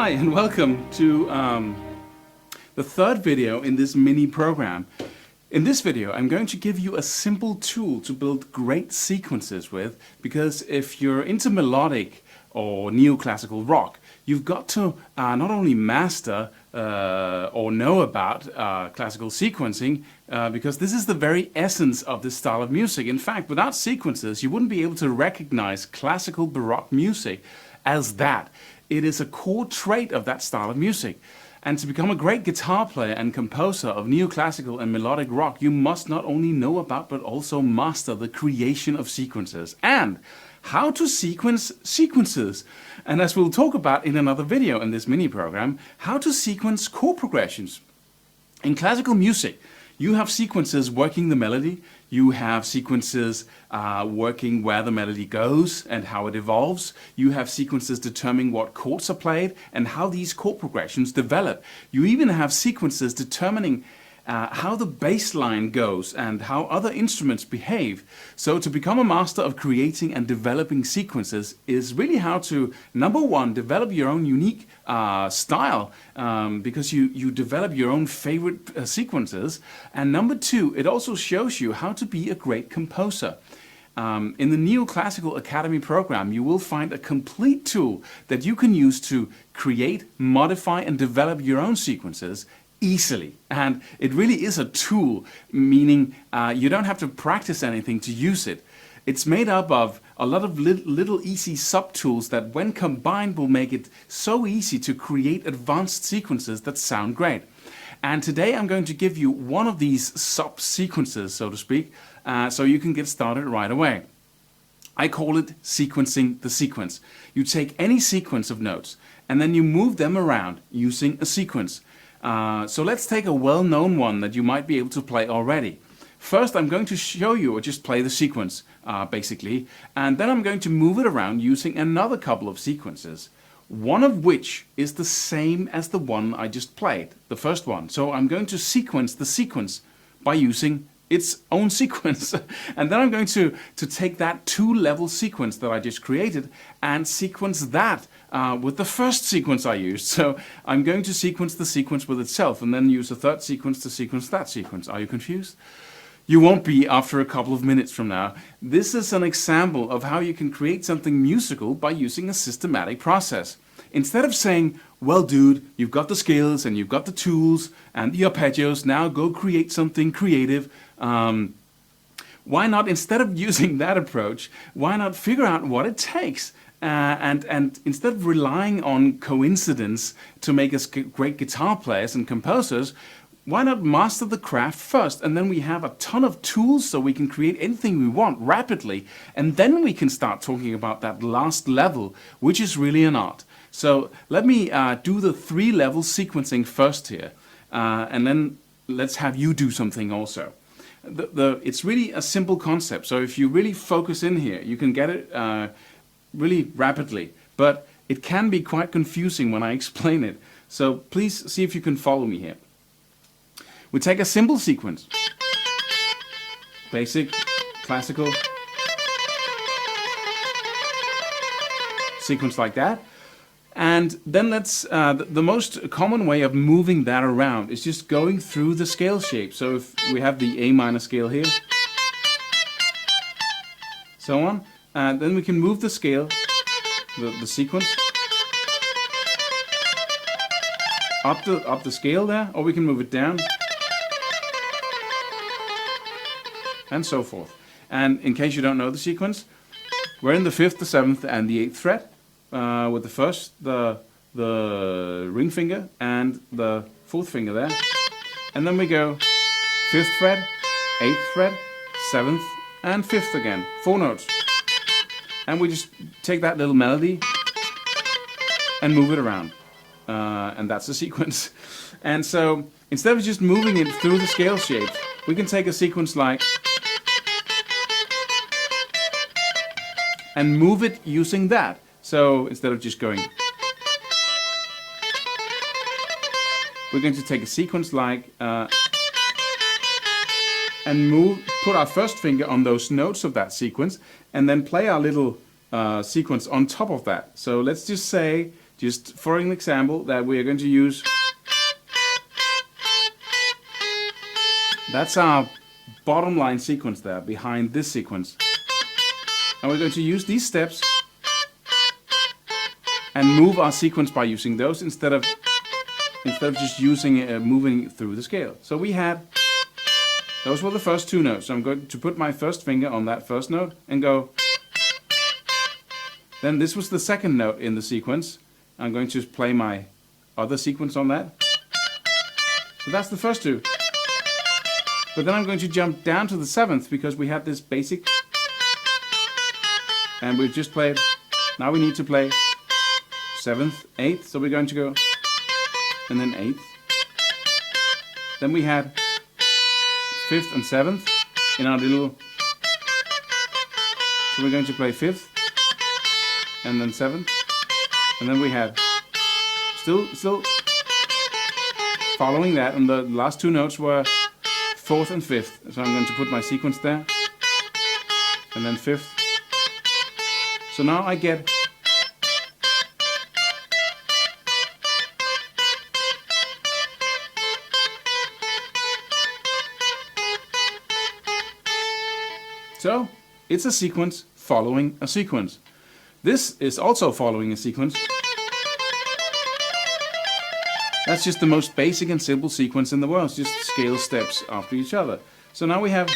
Hi and welcome to the third video in this mini program. In this video I'm going to give you a simple tool to build great sequences with, because if you're into melodic or neoclassical rock, you've got to not only master or know about classical sequencing, because this is the very essence of this style of music. In fact, without sequences you wouldn't be able to recognize classical Baroque music as that. It is a core trait of that style of music. And to become a great guitar player and composer of neoclassical and melodic rock, you must not only know about but also master the creation of sequences and how to sequence sequences. And as we'll talk about in another video in this mini program, how to sequence chord progressions. In classical music, you have sequences working the melody, you have sequences working where the melody goes and how it evolves, you have sequences determining what chords are played and how these chord progressions develop. You even have sequences determining how the bass line goes and how other instruments behave. So to become a master of creating and developing sequences is really how to, number one, develop your own unique style, because you develop your own favorite sequences, and number two, it also shows you how to be a great composer. In the Neoclassical Academy program, you will find a complete tool that you can use to create, modify and develop your own sequences easily. And it really is a tool, meaning you don't have to practice anything to use it. It's made up of a lot of little easy sub-tools that when combined will make it so easy to create advanced sequences that sound great. And today I'm going to give you one of these sub-sequences, so to speak, so you can get started right away. I call it sequencing the sequence. You take any sequence of notes and then you move them around using a sequence. So let's take a well-known one that you might be able to play already. First I'm going to show you or just play the sequence basically, and then I'm going to move it around using another couple of sequences, one of which is the same as the one I just played, the first one. So I'm going to sequence the sequence by using its own sequence. And then I'm going to take that two-level sequence that I just created and sequence that with the first sequence I used. So I'm going to sequence the sequence with itself and then use a third sequence to sequence that sequence. Are you confused? You won't be after a couple of minutes from now. This is an example of how you can create something musical by using a systematic process. Instead of saying, well dude, you've got the skills and you've got the tools and the arpeggios, now go create something creative. Why not, instead of using that approach, why not figure out what it takes? And instead of relying on coincidence to make us great guitar players and composers, why not master the craft first, and then we have a ton of tools so we can create anything we want rapidly, and then we can start talking about that last level, which is really an art. So let me do the three-level sequencing first here, and then let's have you do something also. It's really a simple concept, so if you really focus in here, you can get it really rapidly, but it can be quite confusing when I explain it. So please see if you can follow me here. We take a simple sequence, basic, classical, sequence like that, and then let's, the most common way of moving that around is just going through the scale shape. So if we have the A minor scale here, so on, and then we can move the scale, the sequence, up the scale there, or we can move it down, and so forth. And in case you don't know the sequence, we're in the 5th, the 7th and the 8th fret with the first, the ring finger and the 4th finger there. And then we go 5th fret, 8th fret, 7th and 5th again, 4 notes. And we just take that little melody and move it around. And that's the sequence. And so instead of just moving it through the scale shapes, we can take a sequence like, and move it using that. So instead of just going, we're going to take a sequence like, and put our first finger on those notes of that sequence, and then play our little sequence on top of that. So let's just say Just for an example that we are going to use, that's our bottom line sequence there behind this sequence. And we're going to use these steps and move our sequence by using those instead of just using moving through the scale. So we had, those were the first two notes. So I'm going to put my first finger on that first note and go. Then this was the second note in the sequence. I'm going to play my other sequence on that. So that's the first two. But then I'm going to jump down to the seventh because we had this basic. And we've just played. Now we need to play seventh, eighth. So we're going to go and then eighth. Then we had fifth and seventh in our little. So we're going to play fifth and then seventh. And then we have still following that, and the last two notes were fourth and fifth. So I'm going to put my sequence there, and then fifth. So now I get so it's a sequence following a sequence. This is also following a sequence. That's just the most basic and simple sequence in the world. It's just scale steps after each other. So now we have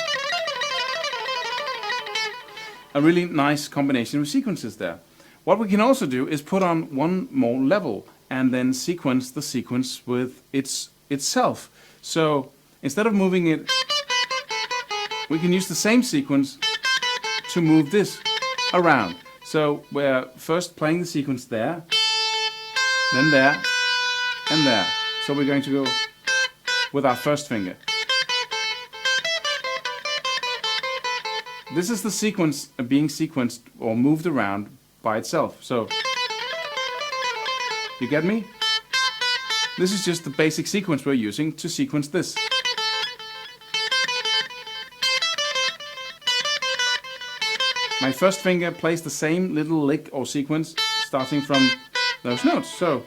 a really nice combination of sequences there. What we can also do is put on one more level and then sequence the sequence with itself. So instead of moving it, we can use the same sequence to move this around. So we're first playing the sequence there, then there, and there. So we're going to go with our first finger. This is the sequence being sequenced or moved around by itself. So, you get me? This is just the basic sequence we're using to sequence this. My first finger plays the same little lick or sequence starting from those notes. So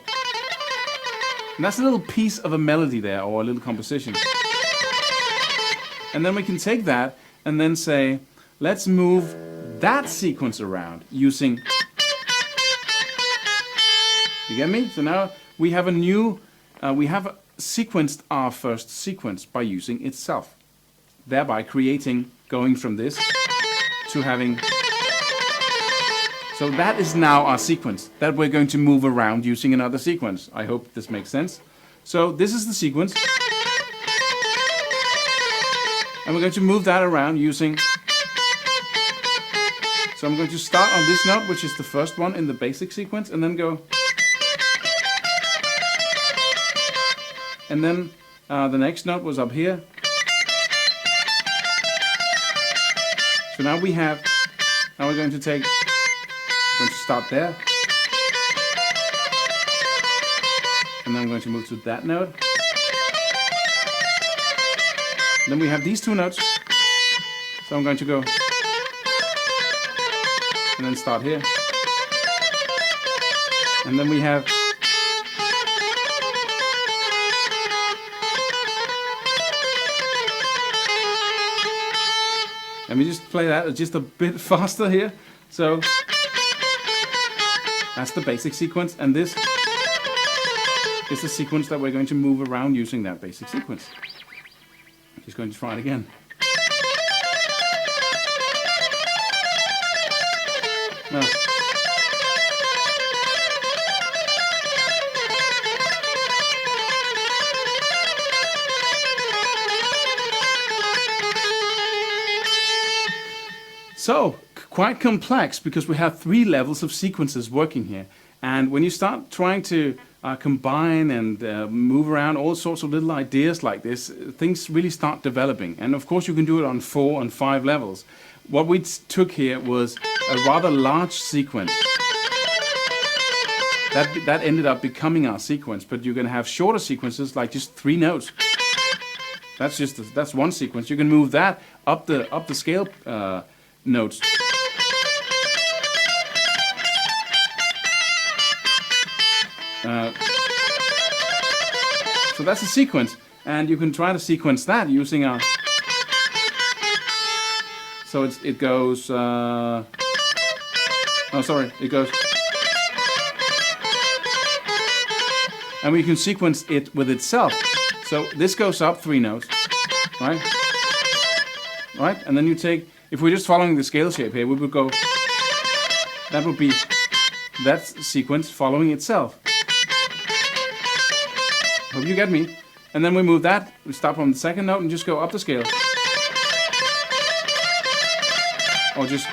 that's a little piece of a melody there, or a little composition. And then we can take that and then say, let's move that sequence around using. You get me? So now we have a new, we have sequenced our first sequence by using itself, thereby creating, going from this to having. So that is now our sequence that we're going to move around using another sequence. I hope this makes sense. So this is the sequence. And we're going to move that around using. So I'm going to start on this note, which is the first one in the basic sequence, and then go. And then the next note was up here. So now we have, now we're going to take. I'm going to start there, and then I'm going to move to that note. Then we have these two notes, so I'm going to go and then start here, and then we have let me just play that just a bit faster here. So that's the basic sequence, and this is the sequence that we're going to move around using that basic sequence. I'm just going to try it again. No. So, quite complex because we have three levels of sequences working here. And when you start trying to combine and move around all sorts of little ideas like this, things really start developing. And of course you can do it on 4 and 5 levels. What we took here was a rather large sequence. That ended up becoming our sequence, but you're going to have shorter sequences like just 3 notes. That's one sequence. You can move that up the scale notes. So that's a sequence, and you can try to sequence that using a. So it goes. Oh, sorry, it goes. And we can sequence it with itself. So this goes up 3 notes, right? Right, and then you take. If we're just following the scale shape here, we would go. That would be that sequence following itself. Hope you get me. And then we move that. We stop on the 2nd note and just go up the scale. Or just.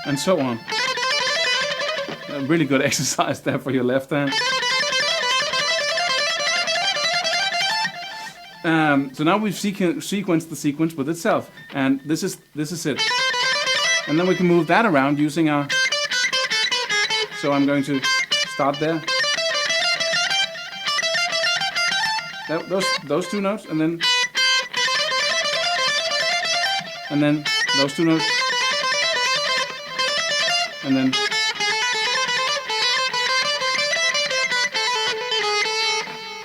And so on. A really good exercise there for your left hand. So now we've sequenced the sequence with itself. And this is it. And then we can move that around using our. So I'm going to start there. Those 2 notes, and then those 2 notes, and then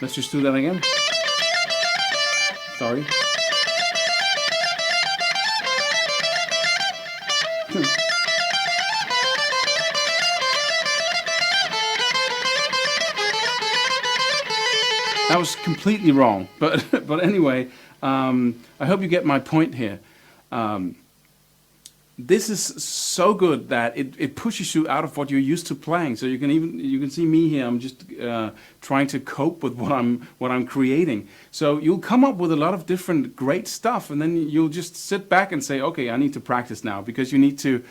let's just do that again. Sorry. That was completely wrong, but anyway, I hope you get my point here. This is so good that it pushes you out of what you're used to playing. So you can see me here. I'm just trying to cope with what I'm creating. So you'll come up with a lot of different great stuff, and then you'll just sit back and say, okay, I need to practice now, because you need to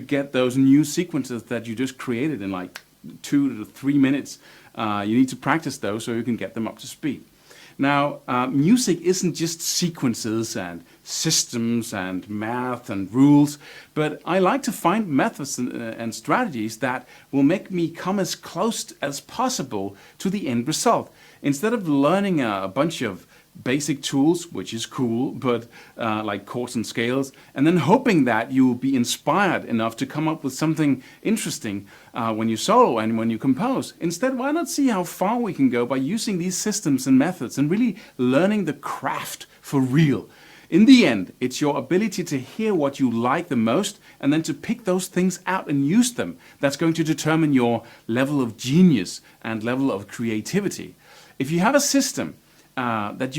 get those new sequences that you just created in like 2 to 3 minutes. You need to practice those so you can get them up to speed. Now, music isn't just sequences and systems and math and rules, but I like to find methods and strategies that will make me come as close as possible to the end result. Instead of learning a bunch of basic tools, which is cool, but like chords and scales, and then hoping that you will be inspired enough to come up with something interesting when you solo and when you compose. Instead, why not see how far we can go by using these systems and methods and really learning the craft for real? In the end, it's your ability to hear what you like the most and then to pick those things out and use them that's going to determine your level of genius and level of creativity. If you have a system that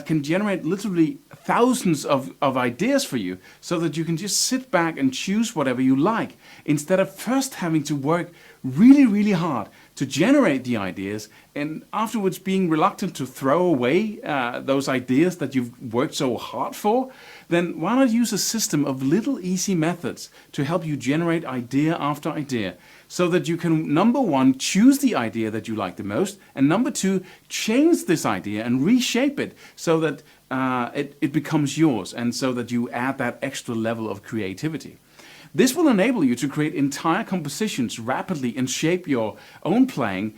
can generate literally thousands of ideas for you, so that you can just sit back and choose whatever you like, instead of first having to work really, really hard to generate the ideas and afterwards being reluctant to throw away those ideas that you've worked so hard for. Then why not use a system of little easy methods to help you generate idea after idea, so that you can, number one, choose the idea that you like the most, and number two, change this idea and reshape it so that it becomes yours, and so that you add that extra level of creativity. This will enable you to create entire compositions rapidly and shape your own playing,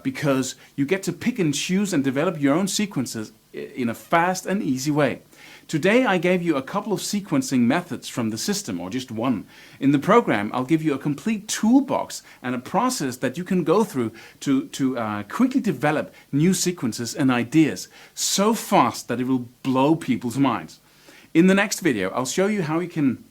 because you get to pick and choose and develop your own sequences in a fast and easy way. Today I gave you a couple of sequencing methods from the system, or just one. In the program I'll give you a complete toolbox and a process that you can go through to quickly develop new sequences and ideas so fast that it will blow people's minds. In the next video I'll show you how you can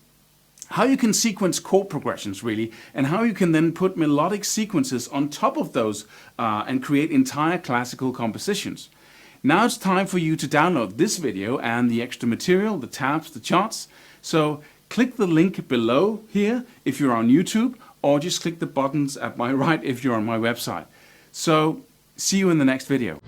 sequence chord progressions really, and how you can then put melodic sequences on top of those and create entire classical compositions. Now it's time for you to download this video and the extra material, the tabs, the charts. So click the link below here if you're on YouTube, or just click the buttons at my right if you're on my website. So see you in the next video.